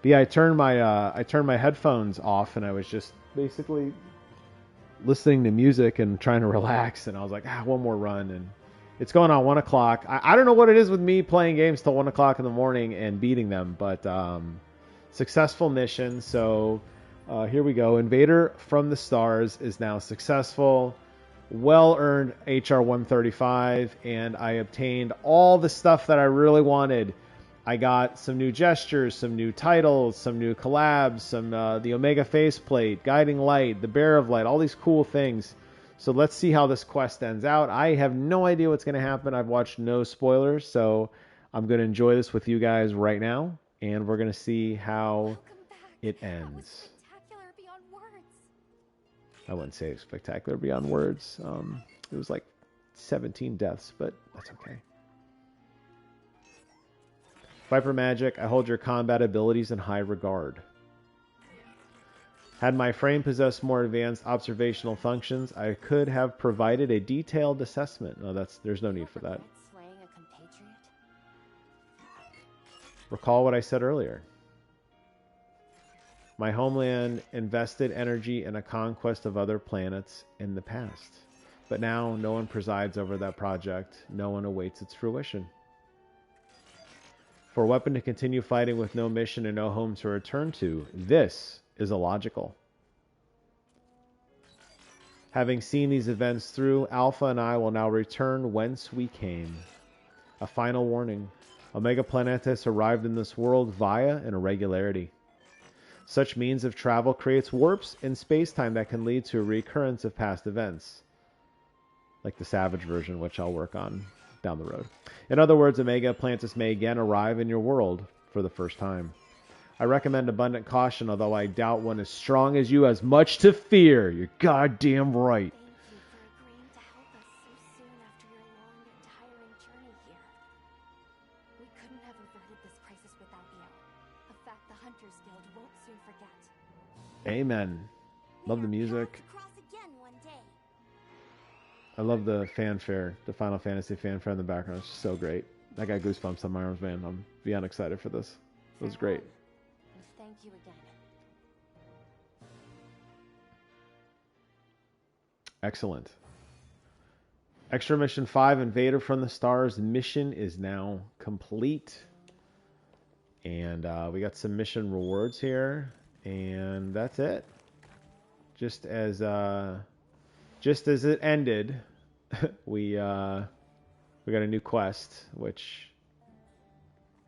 But yeah, I turned my headphones off, and I was just basically listening to music and trying to relax. And I was like, one more run, and it's going on 1 o'clock. I don't know what it is with me playing games till 1 o'clock in the morning and beating them, but successful mission. So here we go. Invader from the Stars is now successful. Well earned HR 135, and I obtained all the stuff that I really wanted. I got some new gestures, some new titles, some new collabs, some the Omega faceplate, guiding light, the Bear of Light, all these cool things. So let's see how this quest ends out. I have no idea what's going to happen. I've watched no spoilers, so I'm going to enjoy this with you guys right now, and we're going to see how it ends. I wouldn't say spectacular beyond words. It was like 17 deaths, but that's okay. Viper Magic, I hold your combat abilities in high regard. Had my frame possessed more advanced observational functions, I could have provided a detailed assessment. No, there's no need for that. Recall what I said earlier. My homeland invested energy in a conquest of other planets in the past. But now no one presides over that project. No one awaits its fruition. For a weapon to continue fighting with no mission and no home to return to, this is illogical. Having seen these events through, Alpha and I will now return whence we came. A final warning. Omega Planates arrived in this world via an irregularity. Such means of travel creates warps in space-time that can lead to a recurrence of past events. Like the Savage version, which I'll work on down the road. In other words, Omega Plantis may again arrive in your world for the first time. I recommend abundant caution, although I doubt one as strong as you has much to fear. You're goddamn right. Amen. Love the music. I love the fanfare, the Final Fantasy fanfare in the background. It's so great. I got goosebumps on my arms, man. I'm beyond excited for this. It was great. Thank you again. Excellent. Extra Mission 5, Invader from the Stars. Mission is now complete. And we got some mission rewards here. And that's it. Just as it ended, we got a new quest, which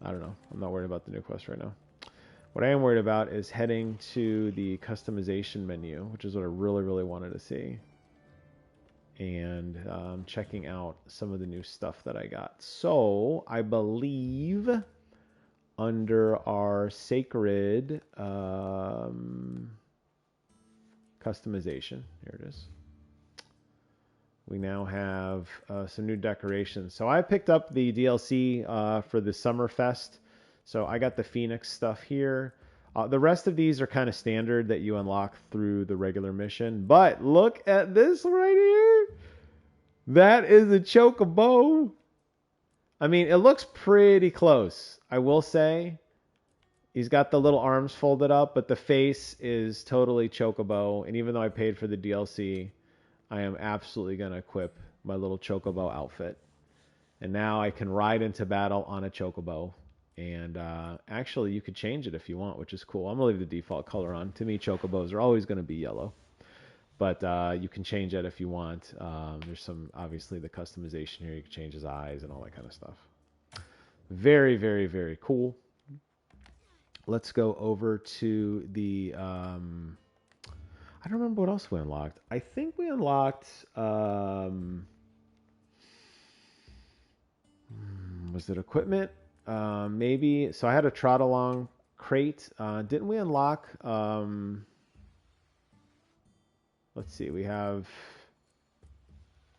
I don't know. I'm not worried about the new quest right now. What I am worried about is heading to the customization menu, which is what I really, really wanted to see. And checking out some of the new stuff that I got. So I believe under our sacred customization, here it is. We now have some new decorations. So I picked up the DLC for the Summerfest. So I got the Phoenix stuff here. The rest of these are kind of standard that you unlock through the regular mission. But look at this right here. That is a chocobo. I mean, it looks pretty close. I will say he's got the little arms folded up, but the face is totally chocobo. And even though I paid for the DLC, I am absolutely going to equip my little chocobo outfit. And now I can ride into battle on a chocobo. And actually, you could change it if you want, which is cool. I'm going to leave the default color on. To me, chocobos are always going to be yellow. But you can change it if you want. There's some, obviously, the customization here. You can change his eyes and all that kind of stuff. Very, very, very cool. Let's go over to the... I don't remember what else we unlocked. I think we unlocked... was it equipment? Maybe. So I had a trot along crate. Didn't we unlock... let's see. We have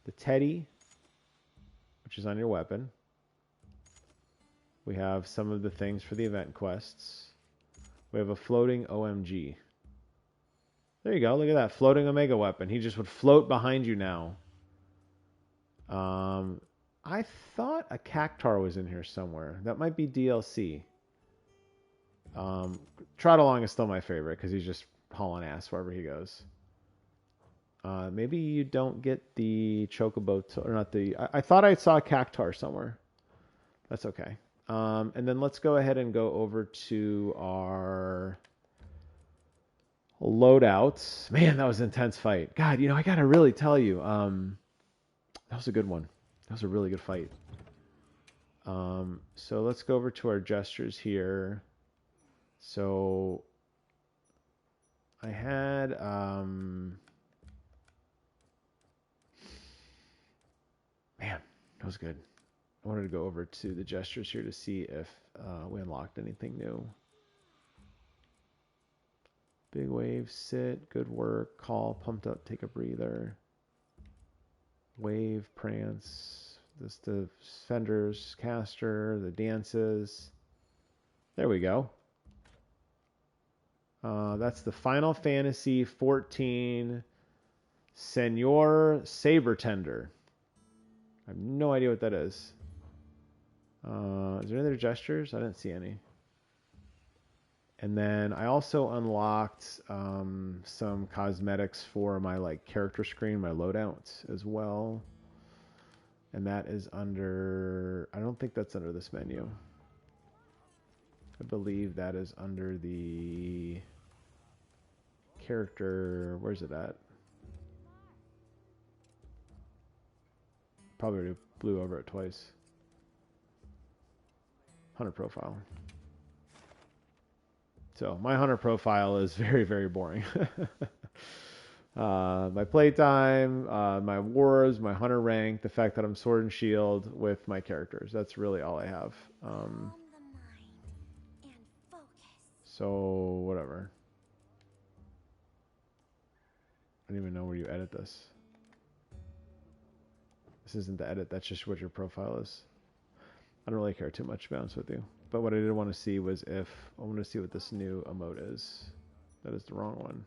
the Teddy, which is on your weapon. We have some of the things for the event quests. We have a floating OMG. There you go. Look at that. Floating Omega weapon. He just would float behind you now. I thought a Cactar was in here somewhere. That might be DLC. Trot Along is still my favorite because he's just hauling ass wherever he goes. Maybe you don't get the Chocobo, or not the. I thought I saw a Cactar somewhere. That's okay. And then let's go ahead and go over to our loadouts. Man, that was an intense fight. God, I gotta really tell you, that was a good one. That was a really good fight. So let's go over to our gestures here. So I had man, that was good. I wanted to go over to the gestures here to see if we unlocked anything new. Big wave, sit, good work, call, pumped up, take a breather. Wave, prance, this the fenders, caster, the dances. There we go. That's the Final Fantasy 14 Senor Saber Tender. I have no idea what that is. Is there any other gestures? I didn't see any. And then I also unlocked some cosmetics for my character screen, my loadout as well. And that is under, I don't think that's under this menu. I believe that is under the character, where's it at? Probably already blew over it twice. Hunter profile. So my hunter profile is very, very boring. My playtime, my wars, my hunter rank, the fact that I'm sword and shield with my characters. That's really all I have. So whatever. I don't even know where you edit this. This isn't the edit. That's just what your profile is. I don't really care too much, to be honest with you. But what I did want to see was if I want to see what this new emote is. That is the wrong one.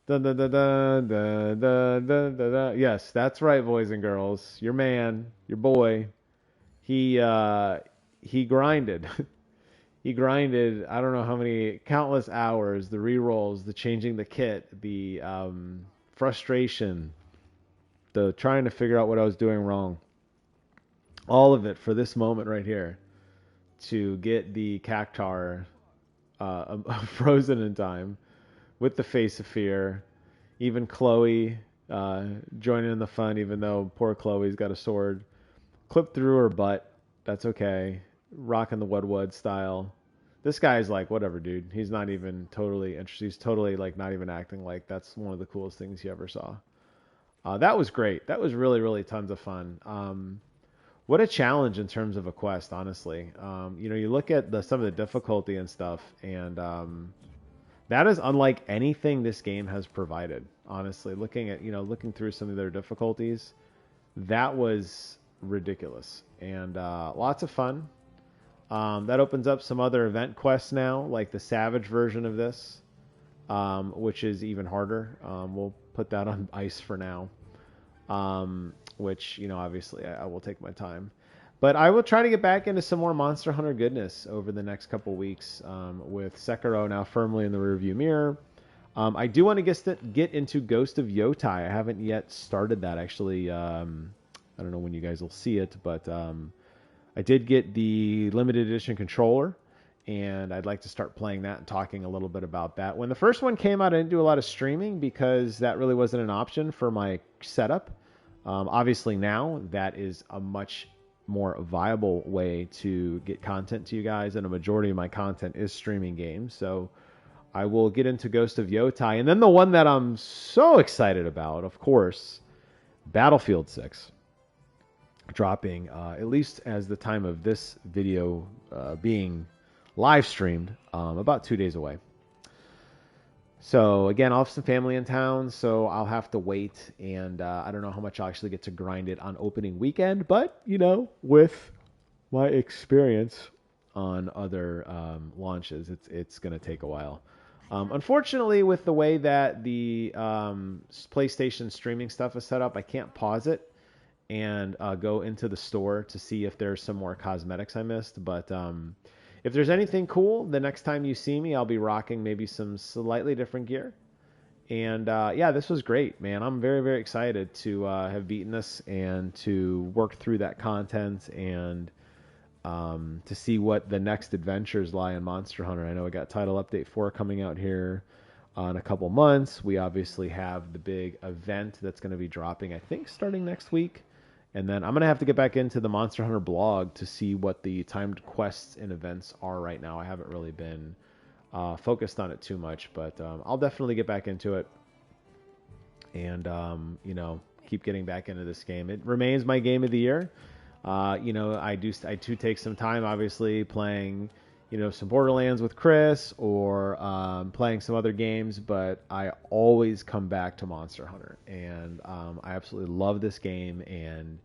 Dun, dun, dun, dun, dun, dun, dun, dun, dun. Yes, that's right, boys and girls. Your man, your boy, he grinded. He grinded, I don't know how many, countless hours, the re-rolls, the changing the kit, the frustration, the trying to figure out what I was doing wrong. All of it for this moment right here to get the Cactar frozen in time with the face of fear. Even Chloe joining in the fun, even though poor Chloe's got a sword clipped through her butt. That's okay. Rocking the Woodwood style. This guy's like, whatever, dude. He's not even totally interested. He's totally not even acting like that's one of the coolest things you ever saw. That was great. That was really, really tons of fun. What a challenge in terms of a quest, honestly. You look at some of the difficulty and stuff, and that is unlike anything this game has provided. Honestly, looking through some of their difficulties, that was ridiculous and lots of fun. That opens up some other event quests now, like the Savage version of this, which is even harder. We'll put that on ice for now, which, obviously I will take my time. But I will try to get back into some more Monster Hunter goodness over the next couple weeks with Sekiro now firmly in the rearview mirror. I do want to get into Ghost of Yotai. I haven't yet started that, actually. I don't know when you guys will see it, but I did get the limited edition controller, and I'd like to start playing that and talking a little bit about that. When the first one came out, I didn't do a lot of streaming because that really wasn't an option for my setup. Obviously now that is a much more viable way to get content to you guys, and a majority of my content is streaming games. So I will get into Ghost of Yotai, and then the one that I'm so excited about, of course, Battlefield 6. Dropping, at least as the time of this video being live streamed, about 2 days away. So again, I'll have some family in town, so I'll have to wait, and I don't know how much I'll actually get to grind it on opening weekend, but, with my experience on other launches, it's going to take a while. Unfortunately, with the way that the PlayStation streaming stuff is set up, I can't pause it and go into the store to see if there's some more cosmetics I missed. But if there's anything cool, the next time you see me, I'll be rocking maybe some slightly different gear. And yeah, this was great, man. I'm very, very excited to have beaten this and to work through that content and to see what the next adventures lie in Monster Hunter. I know we got Title Update 4 coming out here in a couple months. We obviously have the big event that's going to be dropping, I think, starting next week. And then I'm going to have to get back into the Monster Hunter blog to see what the timed quests and events are right now. I haven't really been focused on it too much, but I'll definitely get back into it and, keep getting back into this game. It remains my game of the year. I do take some time, obviously, playing, some Borderlands with Chris or playing some other games, but I always come back to Monster Hunter, and I absolutely love this game. And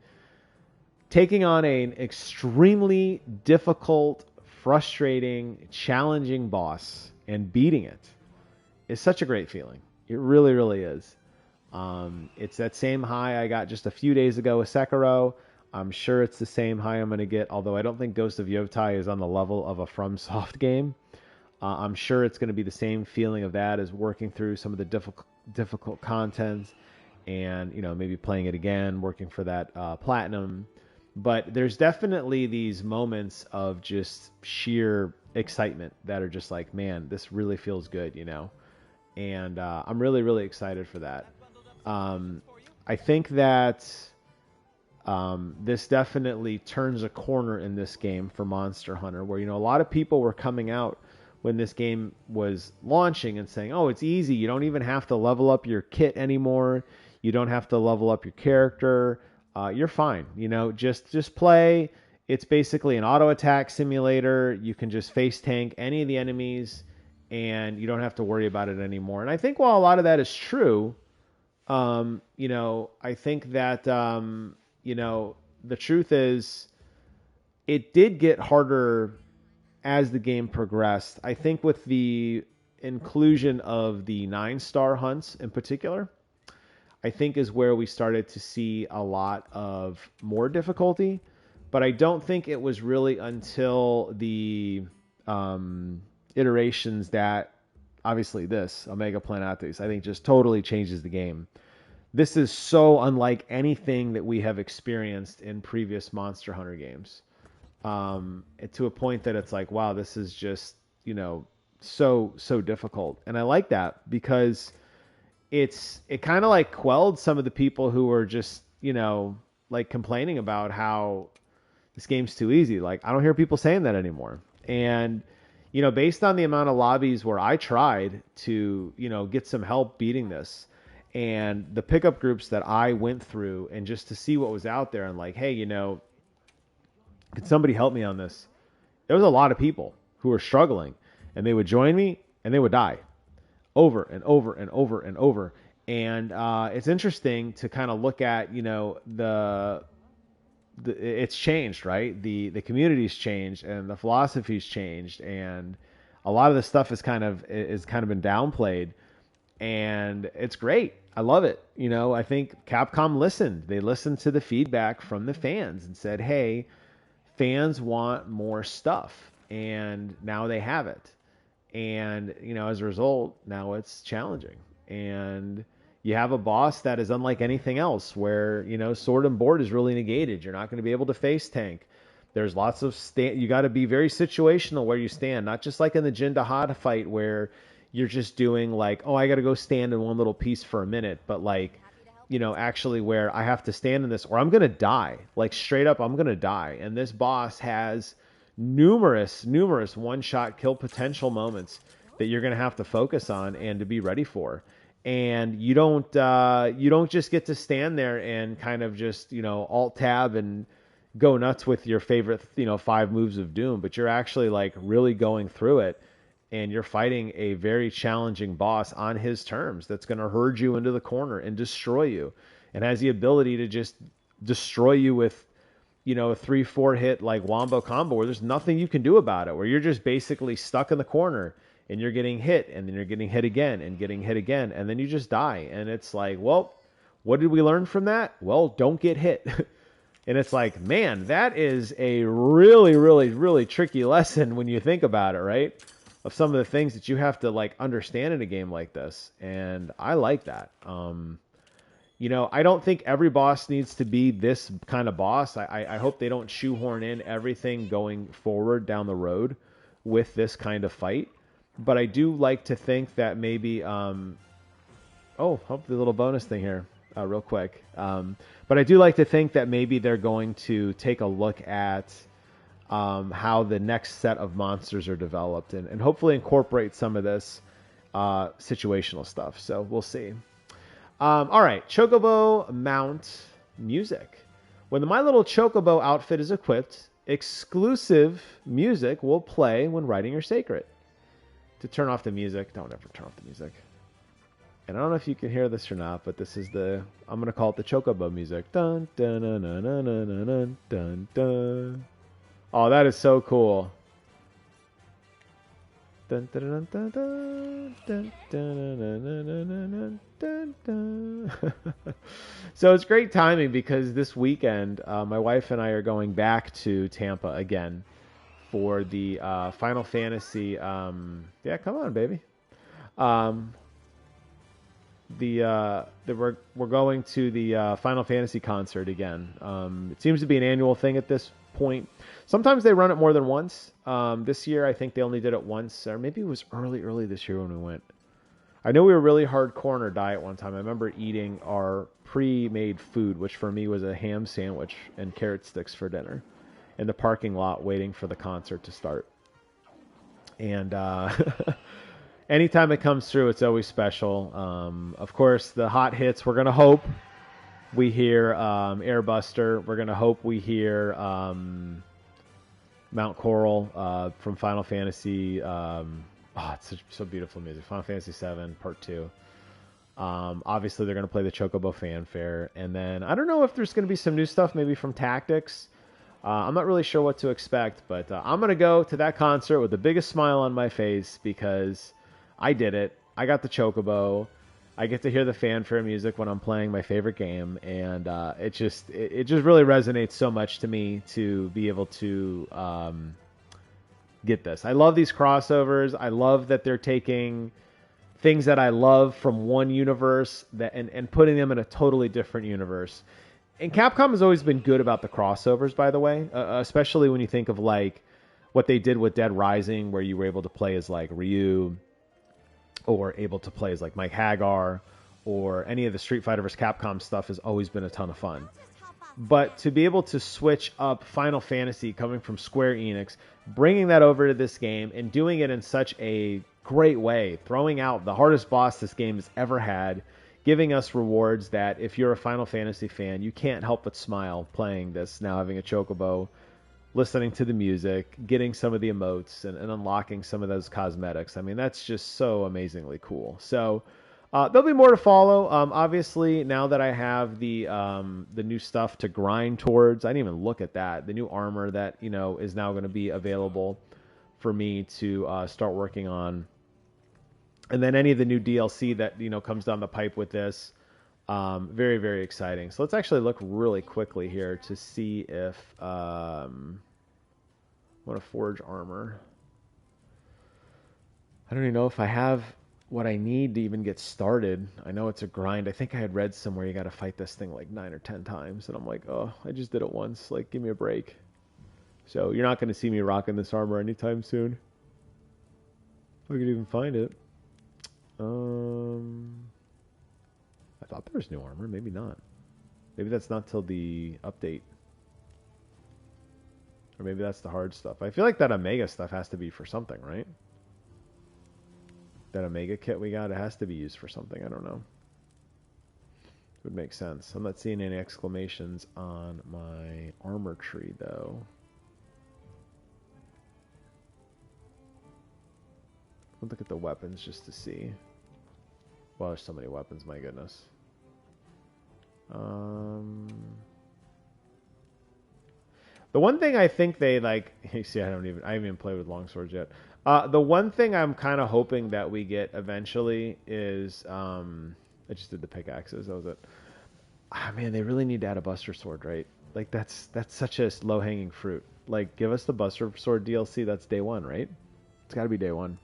taking on an extremely difficult, frustrating, challenging boss and beating it is such a great feeling. It really, really is. It's that same high I got just a few days ago with Sekiro. I'm sure it's the same high I'm going to get, although I don't think Ghost of Yotei is on the level of a FromSoft game. I'm sure it's going to be the same feeling of that as working through some of the difficult content and, maybe playing it again, working for that platinum. But there's definitely these moments of just sheer excitement that are just like, man, this really feels good, And I'm really, really excited for that. I think that this definitely turns a corner in this game for Monster Hunter, where, a lot of people were coming out when this game was launching and saying, oh, it's easy. You don't even have to level up your kit anymore. You don't have to level up your character. You're fine. Just play. It's basically an auto attack simulator. You can just face tank any of the enemies and you don't have to worry about it anymore. And I think while a lot of that is true, I think that, the truth is it did get harder as the game progressed. I think with the inclusion of the 9-star hunts in particular, I think is where we started to see a lot of more difficulty. But I don't think it was really until the iterations that obviously this Omega Planates, I think, just totally changes the game. This is so unlike anything that we have experienced in previous Monster Hunter games. To a point that it's like, wow, this is just, so difficult. And I like that because it kind of like quelled some of the people who were just, like complaining about how this game's too easy. Like, I don't hear people saying that anymore. And, based on the amount of lobbies where I tried to, get some help beating this, and the pickup groups that I went through and just to see what was out there and like, hey, could somebody help me on this? There was a lot of people who were struggling and they would join me and they would die over and over and over and over. And it's interesting to kind of look at, it's changed, right? The community's changed and the philosophy's changed. And a lot of this stuff is kind of been downplayed. And it's great. I love it. I think Capcom listened. They listened to the feedback from the fans and said, hey, fans want more stuff. And now they have it. And, as a result, now it's challenging. And you have a boss that is unlike anything else where, sword and board is really negated. You're not going to be able to face tank. There's lots of you got to be very situational where you stand, not just like in the Jin Dahad fight where you're just doing like, oh, I got to go stand in one little piece for a minute. But like, actually where I have to stand in this or I'm going to die. Like straight up, I'm going to die. And this boss has numerous one-shot kill potential moments that you're going to have to focus on and to be ready for. And you don't just get to stand there and kind of just, alt tab and go nuts with your favorite, 5 moves of doom, but you're actually like really going through it. And you're fighting a very challenging boss on his terms that's going to herd you into the corner and destroy you and has the ability to just destroy you with, a 3-4 hit like wombo combo where there's nothing you can do about it, where you're just basically stuck in the corner and you're getting hit and then you're getting hit again and getting hit again. And then you just die. And it's like, well, what did we learn from that? Well, don't get hit. And it's like, man, that is a really, really, really tricky lesson when you think about it, right? Of some of the things that you have to like understand in a game like this. And I like that. You know, I don't think every boss needs to be this kind of boss. I hope they don't shoehorn in everything going forward down the road with this kind of fight. But I do like to think that maybe, oh, hope the little bonus thing here, real quick. But I do like to think that maybe they're going to take a look at how the next set of monsters are developed and hopefully incorporate some of this situational stuff. So we'll see. All right, Chocobo mount music. When the My Little Chocobo outfit is equipped, exclusive music will play when riding your Sacred. To turn off the music, don't ever turn off the music. And I don't know if you can hear this or not, but this is the, I'm going to call it the Chocobo music. Dun, dun, dun, dun, dun, dun, dun, dun, dun. Oh, that is so cool. Dun, dun, dun, dun, dun, dun, dun, dun, dun, dun. So it's great timing because this weekend, my wife and I are going back to Tampa again for the Final Fantasy. Yeah, come on, baby. We're going to the Final Fantasy concert again. It seems to be an annual thing at this point. Sometimes they run it more than once. This year, I think they only did it once, or maybe it was early this year when we went. I know we were really hardcore on our diet one time. I remember eating our pre-made food, which for me was a ham sandwich and carrot sticks for dinner, in the parking lot waiting for the concert to start. And anytime it comes through, it's always special. Of course, the hot hits, we're going to hope we hear Airbuster. We're going to hope we hear Mount Coral from Final Fantasy. It's so beautiful music. Final Fantasy VII Part 2. Obviously, they're going to play the Chocobo Fanfare. And then, I don't know if there's going to be some new stuff, maybe from Tactics. I'm not really sure what to expect, but I'm going to go to that concert with the biggest smile on my face because I did it. I got the Chocobo. I get to hear the fanfare music when I'm playing my favorite game, and it just really resonates so much to me to be able to get this. I love these crossovers. I love that they're taking things that I love from one universe and putting them in a totally different universe. And Capcom has always been good about the crossovers, by the way, especially when you think of like what they did with Dead Rising, where you were able to play as like Ryu, or able to play as like Mike Hagar, or any of the Street Fighter vs. Capcom stuff has always been a ton of fun. But to be able to switch up Final Fantasy coming from Square Enix, bringing that over to this game, and doing it in such a great way, throwing out the hardest boss this game has ever had, giving us rewards that if you're a Final Fantasy fan, you can't help but smile playing this, now having a Chocobo, listening to the music, getting some of the emotes, and unlocking some of those cosmetics. I mean, that's just so amazingly cool. So there'll be more to follow. Obviously, now that I have the new stuff to grind towards, I didn't even look at that. The new armor that, you know, is now going to be available for me to start working on. And then any of the new DLC that, you know, comes down the pipe with this. Very, very exciting. So let's actually look really quickly here to see if I want to forge armor. I don't even know if I have what I need to even get started. I know it's a grind. I think I had read somewhere you got to fight this thing like 9 or 10 times. And I'm like, oh, I just did it once. Like, give me a break. So you're not going to see me rocking this armor anytime soon. If I could even find it. I thought there was new armor. Maybe not. Maybe that's not till the update. Or maybe that's the hard stuff. I feel like that Omega stuff has to be for something, right? That Omega kit we got, it has to be used for something. I don't know. It would make sense. I'm not seeing any exclamations on my armor tree, though. I'll look at the weapons just to see. Well, there's so many weapons, my goodness. The one thing I think they like, you see, I haven't even played with longswords yet. The one thing I'm kind of hoping that we get eventually is, I just did the pickaxes. That was it. Ah, man, they really need to add a Buster Sword, right? Like that's such a low hanging fruit. Like give us the Buster Sword DLC. That's day one, right? It's got to be day one.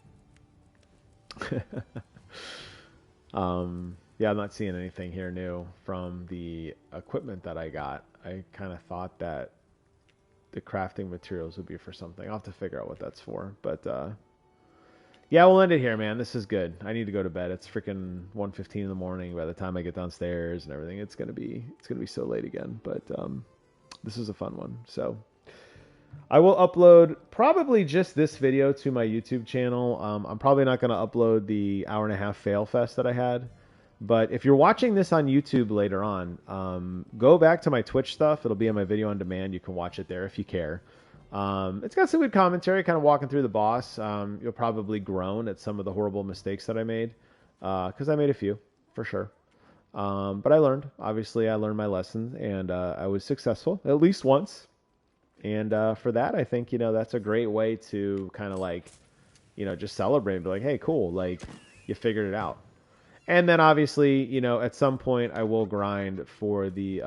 Yeah, I'm not seeing anything here new from the equipment that I got. I kind of thought that the crafting materials would be for something. I'll have to figure out what that's for. But yeah, we'll end it here, man. This is good. I need to go to bed. It's freaking 1:15 in the morning. By the time I get downstairs and everything, it's gonna be so late again. But this is a fun one. So I will upload probably just this video to my YouTube channel. I'm probably not going to upload the hour-and-a-half fail fest that I had. But if you're watching this on YouTube later on, go back to my Twitch stuff. It'll be on my video on demand. You can watch it there if you care. It's got some good commentary, kind of walking through the boss. You'll probably groan at some of the horrible mistakes that I made, because I made a few, for sure. But I learned. Obviously, I learned my lesson, and I was successful, at least once. And for that, I think, that's a great way to kind of like, just celebrate and be like, hey, cool, like, you figured it out. And then obviously, at some point I will grind for the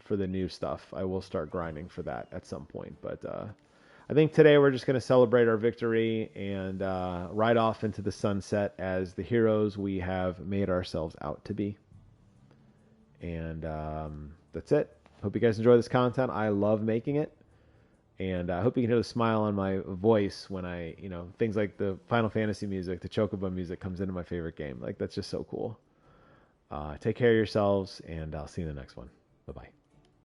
new stuff. I will start grinding for that at some point. But I think today we're just going to celebrate our victory and ride off into the sunset as the heroes we have made ourselves out to be. And that's it. Hope you guys enjoy this content. I love making it. And I hope you can hear the smile on my voice when I, things like the Final Fantasy music, the Chocobo music comes into my favorite game. Like, that's just so cool. Take care of yourselves, and I'll see you in the next one. Bye-bye.